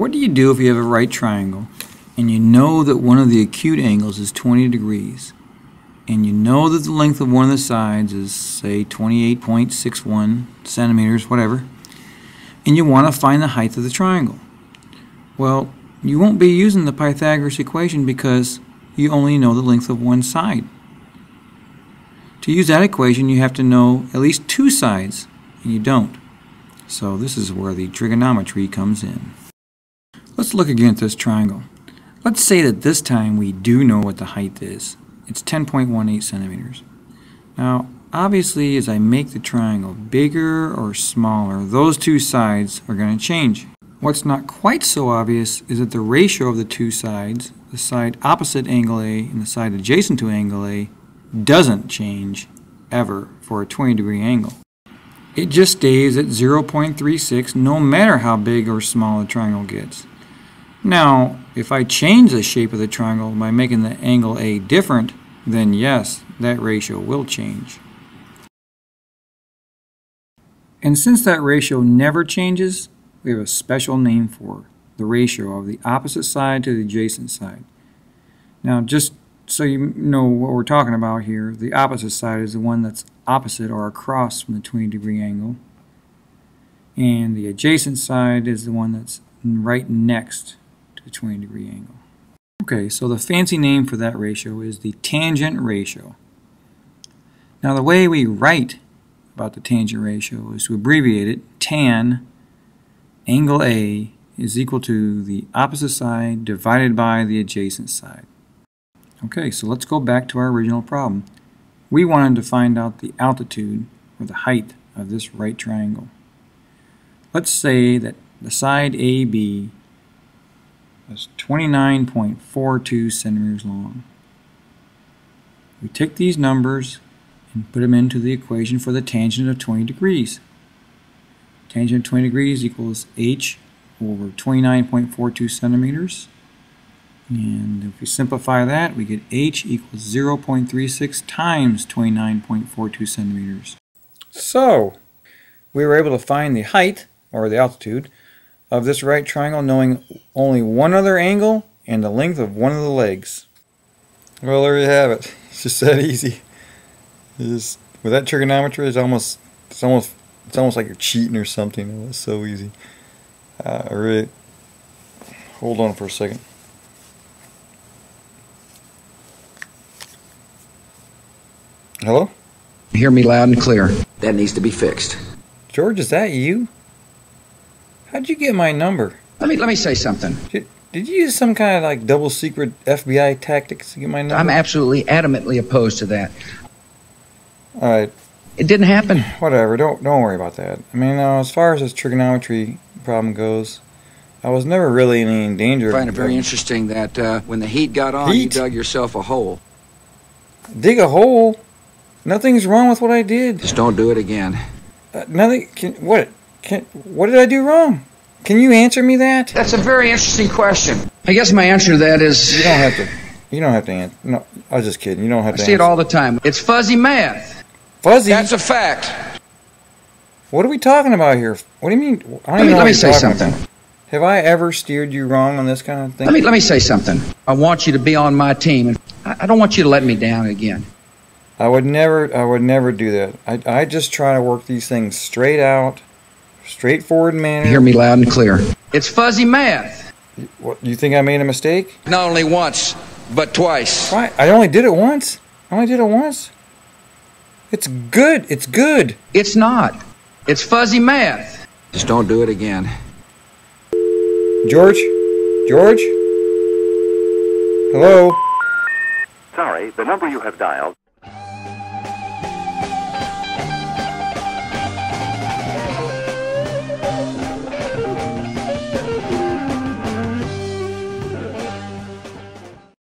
What do you do if you have a right triangle and you know that one of the acute angles is 20 degrees and you know that the length of one of the sides is, say, 28.61 centimeters, whatever, and you want to find the height of the triangle? Well, you won't be using the Pythagoras equation because you only know the length of one side. To use that equation, you have to know at least two sides, and you don't. So this is where the trigonometry comes in. Let's look again at this triangle. Let's say that this time we do know what the height is. It's 10.18 centimeters. Now, obviously, as I make the triangle bigger or smaller, those two sides are going to change. What's not quite so obvious is that the ratio of the two sides, the side opposite angle A and the side adjacent to angle A, doesn't change ever for a 20-degree angle. It just stays at 0.36 no matter how big or small the triangle gets. Now, if I change the shape of the triangle by making the angle A different, then yes, that ratio will change. And since that ratio never changes, we have a special name for the ratio of the opposite side to the adjacent side. Now, just so you know what we're talking about here, the opposite side is the one that's opposite or across from the 20-degree angle, and the adjacent side is the one that's right next to the 20-degree angle. Okay, so the fancy name for that ratio is the tangent ratio. Now, the way we write about the tangent ratio is to abbreviate it. Tan angle A is equal to the opposite side divided by the adjacent side. Okay, so let's go back to our original problem. We wanted to find out the altitude or the height of this right triangle. Let's say that the side AB is 29.42 centimeters long. We take these numbers and put them into the equation for the tangent of 20 degrees. Tangent of 20 degrees equals h over 29.42 centimeters. And if we simplify that, we get h equals 0.36 times 29.42 centimeters. So, we were able to find the height, or the altitude, of this right triangle knowing only one other angle and the length of one of the legs. Well, there you have it. It's just that easy. With that trigonometry, it's almost like you're cheating or something. It's so easy. Really. Hold on for a second. Hello? Hear me loud and clear. That needs to be fixed. George, is that you? How'd you get my number? Let me say something. Did you use some kind of like double secret FBI tactics to get my number? I'm absolutely adamantly opposed to that. All right. It didn't happen. Whatever. Don't worry about that. I mean, as far as this trigonometry problem goes, I was never really in any danger. I find it very interesting that when the heat got on, you dug yourself a hole. Dig a hole? Nothing's wrong with what I did. Just don't do it again. Nothing. What did I do wrong? Can you answer me that? That's a very interesting question. I guess my answer to that is... You don't have to. You don't have to answer. No, I was just kidding. You don't have to answer. I see it all the time. It's fuzzy math. Fuzzy? That's a fact. What are we talking about here? What do you mean? Let me say something. Have I ever steered you wrong on this kind of thing? Let me say something. I want you to be on my team, and I don't want you to let me down again. I would never do that. I just try to work these things straight out, straightforward manner. Hear me loud and clear. It's fuzzy math. What, you think I made a mistake? Not only once, but twice. Right. I only did it once. It's good. It's good. It's not. It's fuzzy math. Just don't do it again. George? Hello? Sorry, the number you have dialed